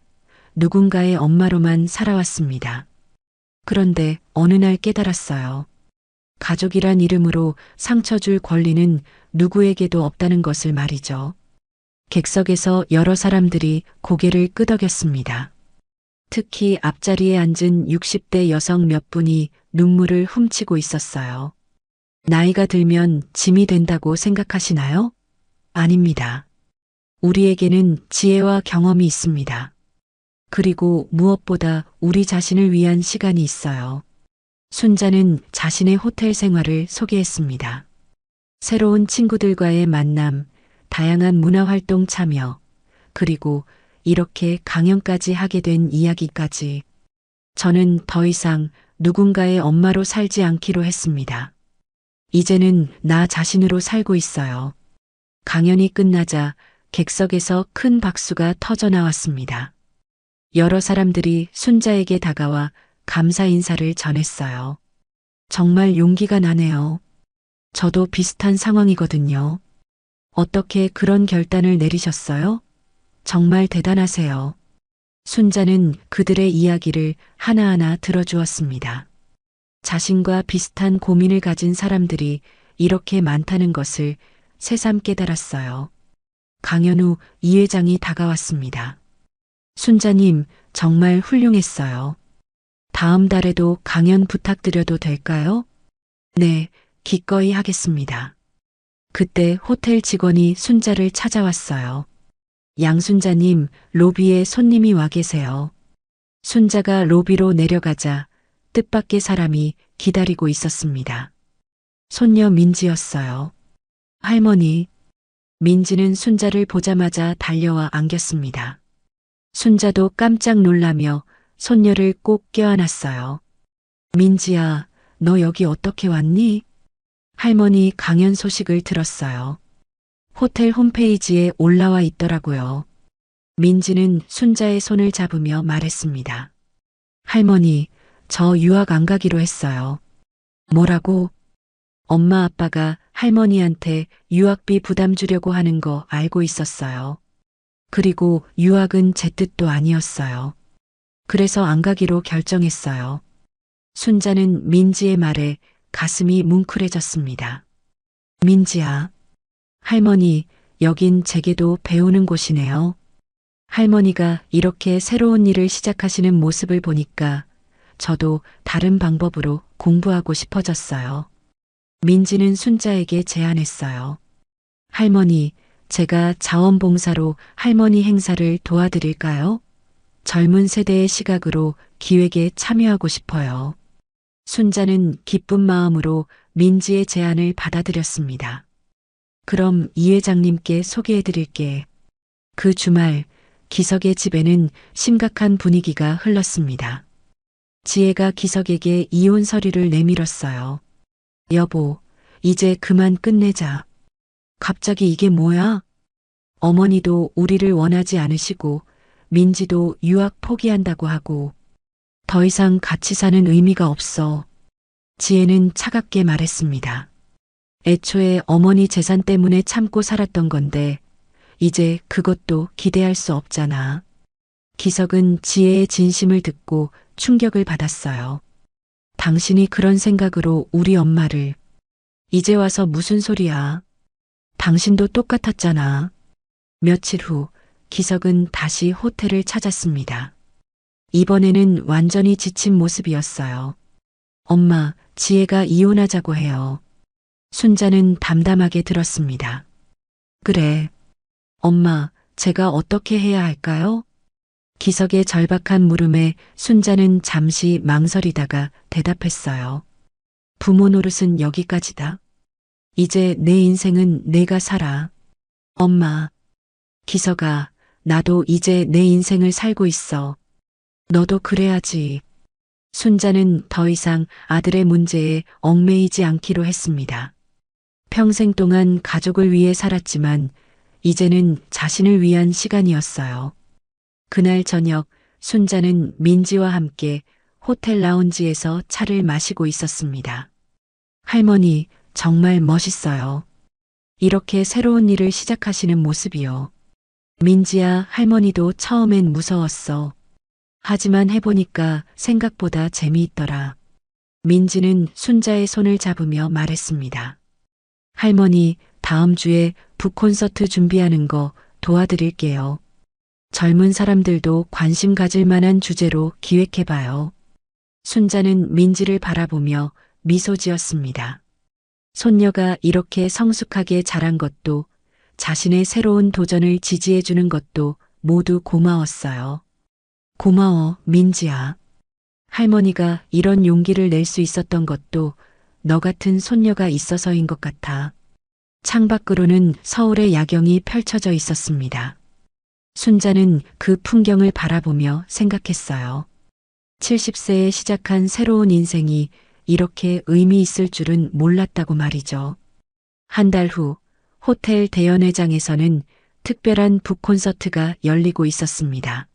누군가의 엄마로만 살아왔습니다. 그런데 어느 날 깨달았어요. 가족이란 이름으로 상처 줄 권리는 누구에게도 없다는 것을 말이죠. 객석에서 여러 사람들이 고개를 끄덕였습니다. 특히 앞자리에 앉은 60대 여성 몇 분이 눈물을 훔치고 있었어요. 나이가 들면 짐이 된다고 생각하시나요? 아닙니다. 우리에게는 지혜와 경험이 있습니다. 그리고 무엇보다 우리 자신을 위한 시간이 있어요. 순자는 자신의 호텔 생활을 소개했습니다. 새로운 친구들과의 만남, 다양한 문화활동 참여, 그리고 이렇게 강연까지 하게 된 이야기까지. 저는 더 이상 누군가의 엄마로 살지 않기로 했습니다. 이제는 나 자신으로 살고 있어요. 강연이 끝나자 객석에서 큰 박수가 터져 나왔습니다. 여러 사람들이 순자에게 다가와 감사 인사를 전했어요. 정말 용기가 나네요. 저도 비슷한 상황이거든요. 어떻게 그런 결단을 내리셨어요? 정말 대단하세요. 순자는 그들의 이야기를 하나하나 들어주었습니다. 자신과 비슷한 고민을 가진 사람들이 이렇게 많다는 것을 새삼 깨달았어요. 강연 후 이 회장이 다가왔습니다. 순자님, 정말 훌륭했어요. 다음 달에도 강연 부탁드려도 될까요? 네, 기꺼이 하겠습니다. 그때 호텔 직원이 순자를 찾아왔어요. 양순자님, 로비에 손님이 와 계세요. 순자가 로비로 내려가자 뜻밖의 사람이 기다리고 있었습니다. 손녀 민지였어요. 할머니. 민지는 순자를 보자마자 달려와 안겼습니다. 순자도 깜짝 놀라며 손녀를 꼭 껴안았어요. 민지야, 너 여기 어떻게 왔니? 할머니 강연 소식을 들었어요. 호텔 홈페이지에 올라와 있더라고요. 민지는 순자의 손을 잡으며 말했습니다. 할머니, 저 유학 안 가기로 했어요. 뭐라고? 엄마 아빠가 할머니한테 유학비 부담 주려고 하는 거 알고 있었어요. 그리고 유학은 제 뜻도 아니었어요. 그래서 안 가기로 결정했어요. 순자는 민지의 말에 가슴이 뭉클해졌습니다. 민지야. 할머니, 여긴 제게도 배우는 곳이네요. 할머니가 이렇게 새로운 일을 시작하시는 모습을 보니까 저도 다른 방법으로 공부하고 싶어졌어요. 민지는 순자에게 제안했어요. 할머니, 제가 자원봉사로 할머니 행사를 도와드릴까요? 젊은 세대의 시각으로 기획에 참여하고 싶어요. 순자는 기쁜 마음으로 민지의 제안을 받아들였습니다. 그럼 이 회장님께 소개해드릴게. 그 주말 기석의 집에는 심각한 분위기가 흘렀습니다. 지혜가 기석에게 이혼 서류를 내밀었어요. 여보, 이제 그만 끝내자. 갑자기 이게 뭐야? 어머니도 우리를 원하지 않으시고 민지도 유학 포기한다고 하고 더 이상 같이 사는 의미가 없어. 지혜는 차갑게 말했습니다. 애초에 어머니 재산 때문에 참고 살았던 건데 이제 그것도 기대할 수 없잖아. 기석은 지혜의 진심을 듣고 충격을 받았어요. 당신이 그런 생각으로 우리 엄마를. 이제 와서 무슨 소리야. 당신도 똑같았잖아. 며칠 후 기석은 다시 호텔을 찾았습니다. 이번에는 완전히 지친 모습이었어요. 엄마, 지혜가 이혼하자고 해요. 순자는 담담하게 들었습니다. 그래. 엄마, 제가 어떻게 해야 할까요? 기석의 절박한 물음에 순자는 잠시 망설이다가 대답했어요. 부모 노릇은 여기까지다. 이제 내 인생은 내가 살아. 엄마. 기석아, 나도 이제 내 인생을 살고 있어. 너도 그래야지. 순자는 더 이상 아들의 문제에 얽매이지 않기로 했습니다. 평생 동안 가족을 위해 살았지만 이제는 자신을 위한 시간이었어요. 그날 저녁 순자는 민지와 함께 호텔 라운지에서 차를 마시고 있었습니다. 할머니, 정말 멋있어요. 이렇게 새로운 일을 시작하시는 모습이요. 민지야, 할머니도 처음엔 무서웠어. 하지만 해보니까 생각보다 재미있더라. 민지는 순자의 손을 잡으며 말했습니다. 할머니, 다음 주에 북콘서트 준비하는 거 도와드릴게요. 젊은 사람들도 관심 가질 만한 주제로 기획해봐요. 순자는 민지를 바라보며 미소 지었습니다. 손녀가 이렇게 성숙하게 자란 것도 자신의 새로운 도전을 지지해주는 것도 모두 고마웠어요. 고마워, 민지야. 할머니가 이런 용기를 낼 수 있었던 것도 너 같은 손녀가 있어서인 것 같아. 창밖으로는 서울의 야경이 펼쳐져 있었습니다. 순자는 그 풍경을 바라보며 생각했어요. 70세에 시작한 새로운 인생이 이렇게 의미 있을 줄은 몰랐다고 말이죠. 한 달 후 호텔 대연회장에서는 특별한 북콘서트가 열리고 있었습니다.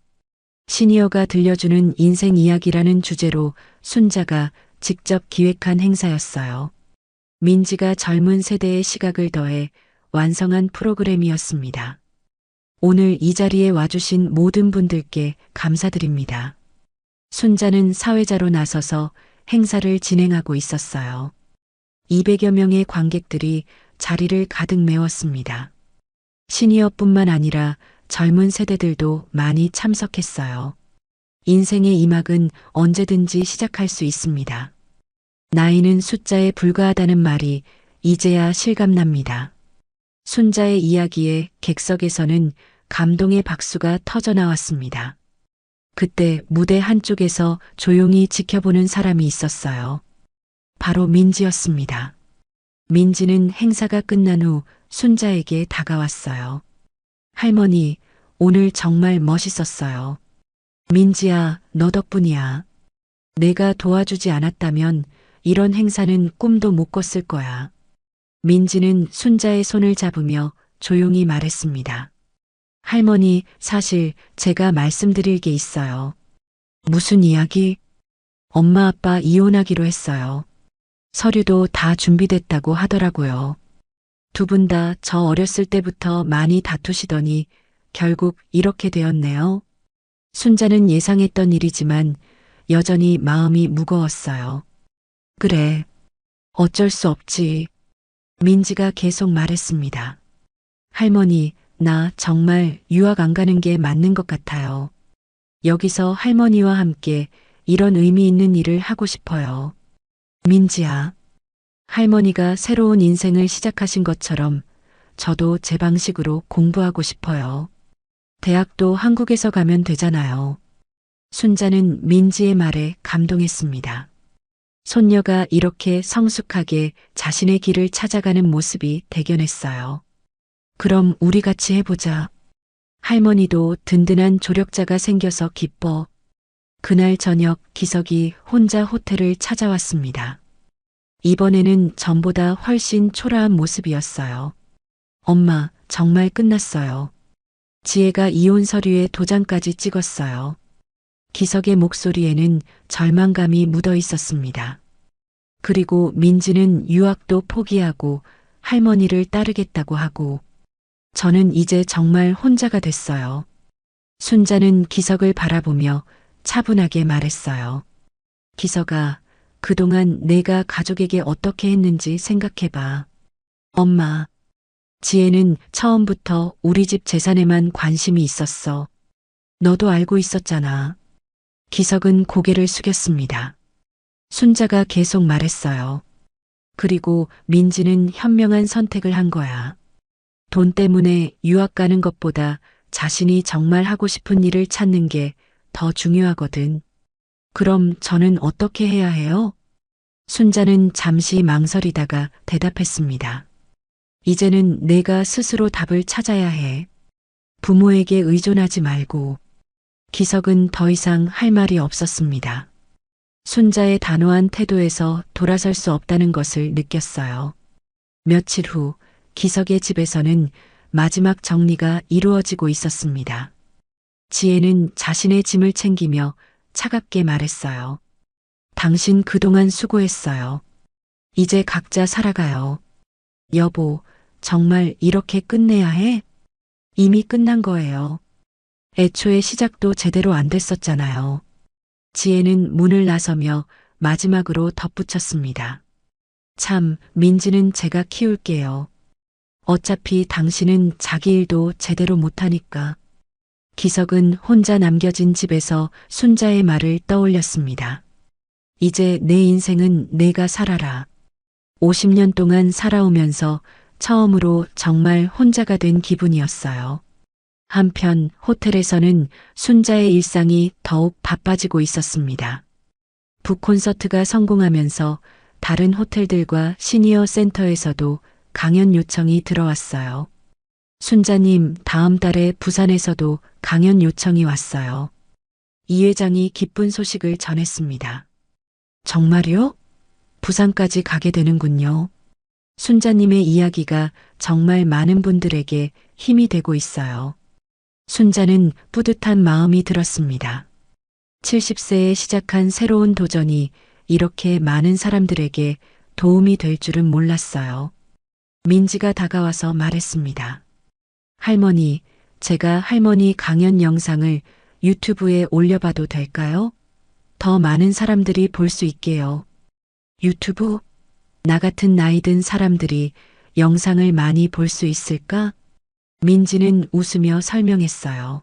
시니어가 들려주는 인생 이야기라는 주제로 순자가 직접 기획한 행사였어요. 민지가 젊은 세대의 시각을 더해 완성한 프로그램이었습니다. 오늘 이 자리에 와주신 모든 분들께 감사드립니다. 순자는 사회자로 나서서 행사를 진행하고 있었어요. 200여 명의 관객들이 자리를 가득 메웠습니다. 시니어뿐만 아니라 젊은 세대들도 많이 참석했어요. 인생의 이 막은 언제든지 시작할 수 있습니다. 나이는 숫자에 불과하다는 말이 이제야 실감납니다. 순자의 이야기에 객석에서는 감동의 박수가 터져 나왔습니다. 그때 무대 한쪽에서 조용히 지켜보는 사람이 있었어요. 바로 민지였습니다. 민지는 행사가 끝난 후 순자에게 다가왔어요. 할머니, 오늘 정말 멋있었어요. 민지야, 너 덕분이야. 내가 도와주지 않았다면 이런 행사는 꿈도 못 꿨을 거야. 민지는 순자의 손을 잡으며 조용히 말했습니다. 할머니, 사실 제가 말씀드릴 게 있어요. 무슨 이야기? 엄마 아빠 이혼하기로 했어요. 서류도 다 준비됐다고 하더라고요. 두 분 다 저 어렸을 때부터 많이 다투시더니 결국 이렇게 되었네요. 순자는 예상했던 일이지만 여전히 마음이 무거웠어요. 그래, 어쩔 수 없지. 민지가 계속 말했습니다. 할머니, 나 정말 유학 안 가는 게 맞는 것 같아요. 여기서 할머니와 함께 이런 의미 있는 일을 하고 싶어요. 민지야, 할머니가 새로운 인생을 시작하신 것처럼 저도 제 방식으로 공부하고 싶어요. 대학도 한국에서 가면 되잖아요. 순자는 민지의 말에 감동했습니다. 손녀가 이렇게 성숙하게 자신의 길을 찾아가는 모습이 대견했어요. 그럼 우리 같이 해보자. 할머니도 든든한 조력자가 생겨서 기뻐. 그날 저녁 기석이 혼자 호텔을 찾아왔습니다. 이번에는 전보다 훨씬 초라한 모습이었어요. 엄마, 정말 끝났어요. 지혜가 이혼 서류에 도장까지 찍었어요. 기석의 목소리에는 절망감이 묻어 있었습니다. 그리고 민지는 유학도 포기하고 할머니를 따르겠다고 하고 저는 이제 정말 혼자가 됐어요. 순자는 기석을 바라보며 차분하게 말했어요. 기석아, 그동안 내가 가족에게 어떻게 했는지 생각해봐. 엄마, 지혜는 처음부터 우리 집 재산에만 관심이 있었어. 너도 알고 있었잖아. 기석은 고개를 숙였습니다. 순자가 계속 말했어요. 그리고 민지는 현명한 선택을 한 거야. 돈 때문에 유학 가는 것보다 자신이 정말 하고 싶은 일을 찾는 게 더 중요하거든. 그럼 저는 어떻게 해야 해요? 순자는 잠시 망설이다가 대답했습니다. 이제는 내가 스스로 답을 찾아야 해. 부모에게 의존하지 말고. 기석은 더 이상 할 말이 없었습니다. 순자의 단호한 태도에서 돌아설 수 없다는 것을 느꼈어요. 며칠 후 기석의 집에서는 마지막 정리가 이루어지고 있었습니다. 지혜는 자신의 짐을 챙기며 차갑게 말했어요. 당신 그동안 수고했어요. 이제 각자 살아가요. 여보, 정말 이렇게 끝내야 해? 이미 끝난 거예요. 애초에 시작도 제대로 안 됐었잖아요. 지혜는 문을 나서며 마지막으로 덧붙였습니다. 참, 민지는 제가 키울게요. 어차피 당신은 자기 일도 제대로 못하니까. 기석은 혼자 남겨진 집에서 순자의 말을 떠올렸습니다. 이제 내 인생은 내가 살아라. 50년 동안 살아오면서 처음으로 정말 혼자가 된 기분이었어요. 한편 호텔에서는 순자의 일상이 더욱 바빠지고 있었습니다. 북콘서트가 성공하면서 다른 호텔들과 시니어 센터에서도 강연 요청이 들어왔어요. 순자님, 다음 달에 부산에서도 강연 요청이 왔어요. 이 회장이 기쁜 소식을 전했습니다. 정말요? 부산까지 가게 되는군요. 순자님의 이야기가 정말 많은 분들에게 힘이 되고 있어요. 순자는 뿌듯한 마음이 들었습니다. 70세에 시작한 새로운 도전이 이렇게 많은 사람들에게 도움이 될 줄은 몰랐어요. 민지가 다가와서 말했습니다. 할머니, 제가 할머니 강연 영상을 유튜브에 올려봐도 될까요? 더 많은 사람들이 볼 수 있게요. 유튜브? 나 같은 나이 든 사람들이 영상을 많이 볼 수 있을까? 민지는 웃으며 설명했어요.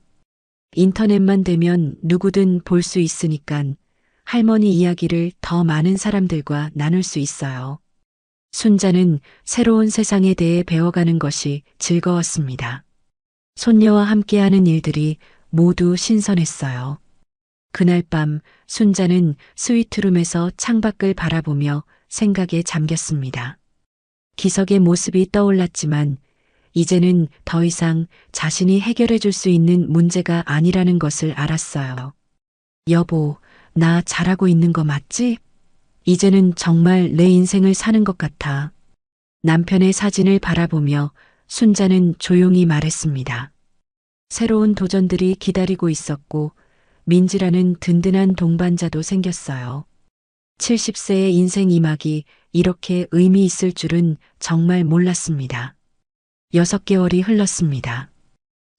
인터넷만 되면 누구든 볼 수 있으니깐 할머니 이야기를 더 많은 사람들과 나눌 수 있어요. 순자는 새로운 세상에 대해 배워가는 것이 즐거웠습니다. 손녀와 함께하는 일들이 모두 신선했어요. 그날 밤 순자는 스위트룸에서 창밖을 바라보며 생각에 잠겼습니다. 기석의 모습이 떠올랐지만 이제는 더 이상 자신이 해결해 줄 수 있는 문제가 아니라는 것을 알았어요. 여보, 나 잘하고 있는 거 맞지? 이제는 정말 내 인생을 사는 것 같아. 남편의 사진을 바라보며 순자는 조용히 말했습니다. 새로운 도전들이 기다리고 있었고 민지라는 든든한 동반자도 생겼어요. 70세의 인생 이막이 이렇게 의미 있을 줄은 정말 몰랐습니다. 6개월이 흘렀습니다.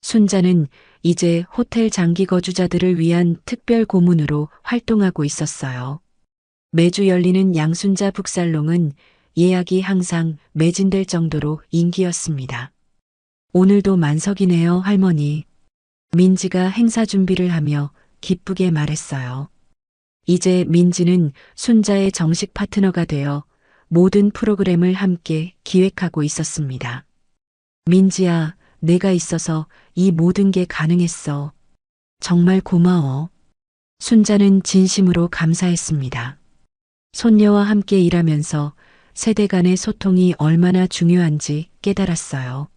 순자는 이제 호텔 장기 거주자들을 위한 특별 고문으로 활동하고 있었어요. 매주 열리는 양순자 북살롱은 예약이 항상 매진될 정도로 인기였습니다. 오늘도 만석이네요, 할머니. 민지가 행사 준비를 하며 기쁘게 말했어요. 이제 민지는 순자의 정식 파트너가 되어 모든 프로그램을 함께 기획하고 있었습니다. 민지야, 내가 있어서 이 모든 게 가능했어. 정말 고마워. 순자는 진심으로 감사했습니다. 손녀와 함께 일하면서 세대 간의 소통이 얼마나 중요한지 깨달았어요.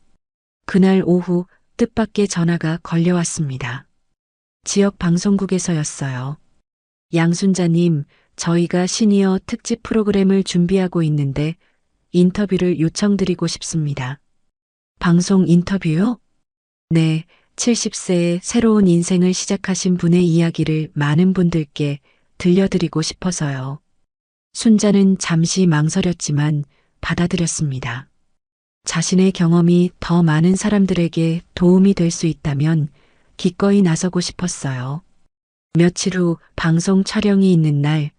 그날 오후 뜻밖의 전화가 걸려왔습니다. 지역 방송국에서였어요. 양순자님, 저희가 시니어 특집 프로그램을 준비하고 있는데 인터뷰를 요청드리고 싶습니다. 방송 인터뷰요? 네, 70세의 새로운 인생을 시작하신 분의 이야기를 많은 분들께 들려드리고 싶어서요. 순자는 잠시 망설였지만 받아들였습니다. 자신의 경험이 더 많은 사람들에게 도움이 될 수 있다면 기꺼이 나서고 싶었어요. 며칠 후 방송 촬영이 있는 날,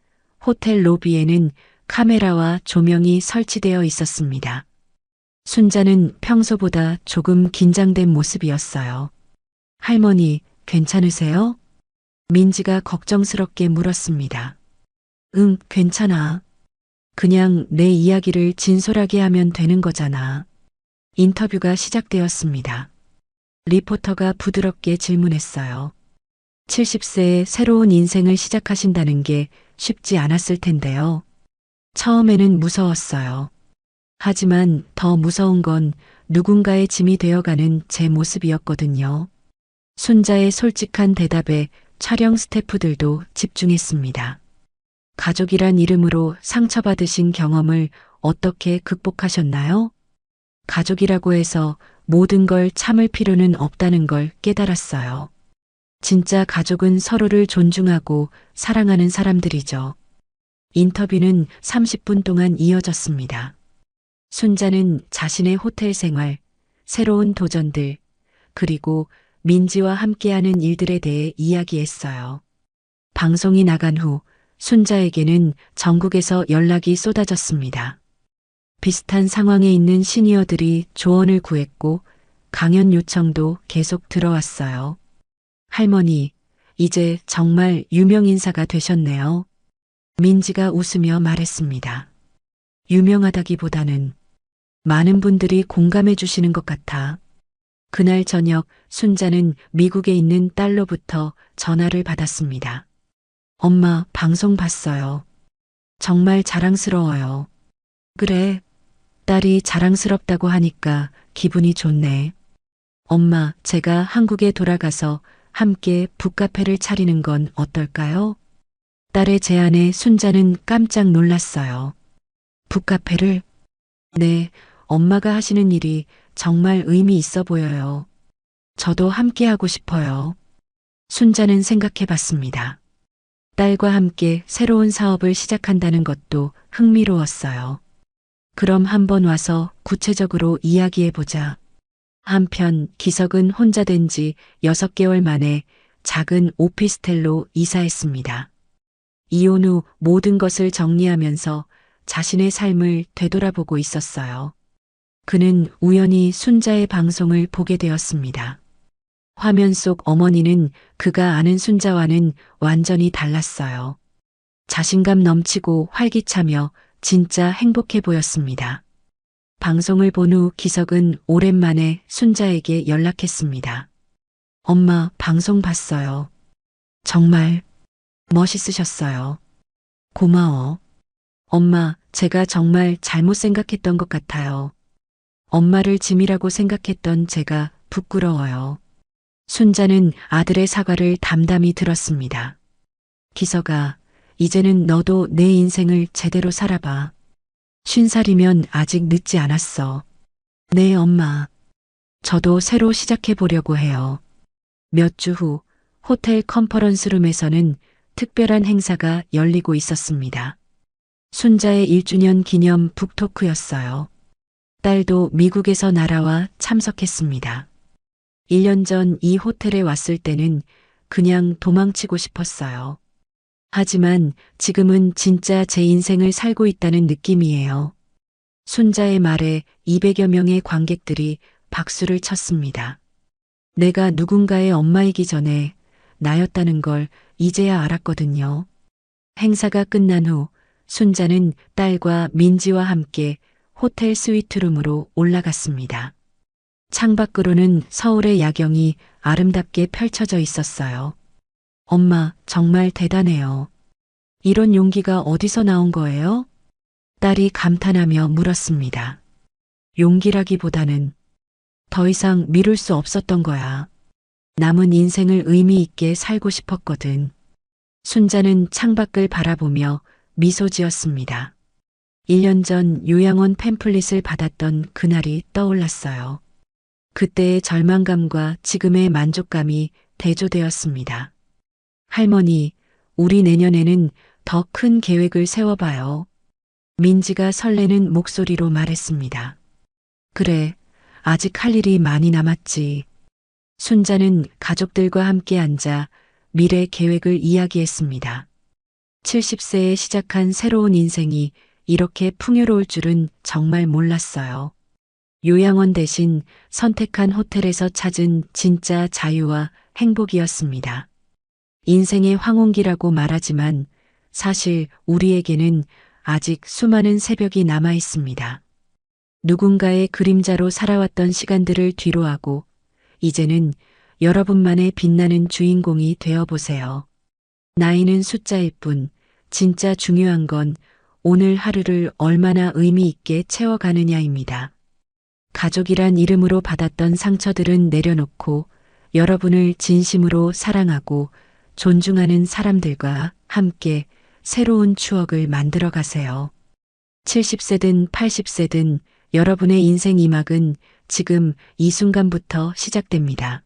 호텔 로비에는 카메라와 조명이 설치되어 있었습니다. 순자는 평소보다 조금 긴장된 모습이었어요. 할머니, 괜찮으세요? 민지가 걱정스럽게 물었습니다. 응, 괜찮아. 그냥 내 이야기를 진솔하게 하면 되는 거잖아. 인터뷰가 시작되었습니다. 리포터가 부드럽게 질문했어요. 70세의 새로운 인생을 시작하신다는 게 쉽지 않았을 텐데요. 처음에는 무서웠어요. 하지만 더 무서운 건 누군가의 짐이 되어가는 제 모습이었거든요. 순자의 솔직한 대답에 촬영 스태프들도 집중했습니다. 가족이란 이름으로 상처받으신 경험을 어떻게 극복하셨나요? 가족이라고 해서 모든 걸 참을 필요는 없다는 걸 깨달았어요. 진짜 가족은 서로를 존중하고 사랑하는 사람들이죠. 인터뷰는 30분 동안 이어졌습니다. 순자는 자신의 호텔 생활, 새로운 도전들, 그리고 민지와 함께하는 일들에 대해 이야기했어요. 방송이 나간 후 순자에게는 전국에서 연락이 쏟아졌습니다. 비슷한 상황에 있는 시니어들이 조언을 구했고 강연 요청도 계속 들어왔어요. 할머니, 이제 정말 유명 인사가 되셨네요. 민지가 웃으며 말했습니다. 유명하다기보다는 많은 분들이 공감해 주시는 것 같아. 그날 저녁 순자는 미국에 있는 딸로부터 전화를 받았습니다. 엄마, 방송 봤어요. 정말 자랑스러워요. 그래, 딸이 자랑스럽다고 하니까 기분이 좋네. 엄마, 제가 한국에 돌아가서 함께 북카페를 차리는 건 어떨까요? 딸의 제안에 순자는 깜짝 놀랐어요. 북카페를? 네, 엄마가 하시는 일이 정말 의미 있어 보여요. 저도 함께 하고 싶어요. 순자는 생각해 봤습니다. 딸과 함께 새로운 사업을 시작한다는 것도 흥미로웠어요. 그럼 한번 와서 구체적으로 이야기해 보자. 한편 기석은 혼자 된 지 6개월 만에 작은 오피스텔로 이사했습니다. 이혼 후 모든 것을 정리하면서 자신의 삶을 되돌아보고 있었어요. 그는 우연히 순자의 방송을 보게 되었습니다. 화면 속 어머니는 그가 아는 순자와는 완전히 달랐어요. 자신감 넘치고 활기차며 진짜 행복해 보였습니다. 방송을 본 후 기석은 오랜만에 순자에게 연락했습니다. 엄마, 방송 봤어요. 정말 멋있으셨어요. 고마워. 엄마, 제가 정말 잘못 생각했던 것 같아요. 엄마를 짐이라고 생각했던 제가 부끄러워요. 순자는 아들의 사과를 담담히 들었습니다. 기석아, 이제는 너도 내 인생을 제대로 살아봐. 50살이면 아직 늦지 않았어. 네, 엄마. 저도 새로 시작해 보려고 해요. 몇 주 후 호텔 컨퍼런스룸에서는 특별한 행사가 열리고 있었습니다. 순자의 1주년 기념 북토크였어요. 딸도 미국에서 날아와 참석했습니다. 1년 전 이 호텔에 왔을 때는 그냥 도망치고 싶었어요. 하지만 지금은 진짜 제 인생을 살고 있다는 느낌이에요. 순자의 말에 200여 명의 관객들이 박수를 쳤습니다. 내가 누군가의 엄마이기 전에 나였다는 걸 이제야 알았거든요. 행사가 끝난 후 순자는 딸과 민지와 함께 호텔 스위트룸으로 올라갔습니다. 창밖으로는 서울의 야경이 아름답게 펼쳐져 있었어요. 엄마, 정말 대단해요. 이런 용기가 어디서 나온 거예요? 딸이 감탄하며 물었습니다. 용기라기보다는 더 이상 미룰 수 없었던 거야. 남은 인생을 의미 있게 살고 싶었거든. 순자는 창밖을 바라보며 미소 지었습니다. 1년 전 요양원 팸플릿을 받았던 그날이 떠올랐어요. 그때의 절망감과 지금의 만족감이 대조되었습니다. 할머니, 우리 내년에는 더 큰 계획을 세워봐요. 민지가 설레는 목소리로 말했습니다. 그래, 아직 할 일이 많이 남았지. 순자는 가족들과 함께 앉아 미래 계획을 이야기했습니다. 70세에 시작한 새로운 인생이 이렇게 풍요로울 줄은 정말 몰랐어요. 요양원 대신 선택한 호텔에서 찾은 진짜 자유와 행복이었습니다. 인생의 황혼기라고 말하지만 사실 우리에게는 아직 수많은 새벽이 남아 있습니다. 누군가의 그림자로 살아왔던 시간들을 뒤로하고 이제는 여러분만의 빛나는 주인공이 되어보세요. 나이는 숫자일 뿐 진짜 중요한 건 오늘 하루를 얼마나 의미 있게 채워가느냐입니다. 가족이란 이름으로 받았던 상처들은 내려놓고 여러분을 진심으로 사랑하고 존중하는 사람들과 함께 새로운 추억을 만들어 가세요. 70세든 80세든 여러분의 인생 2막은 지금 이 순간부터 시작됩니다.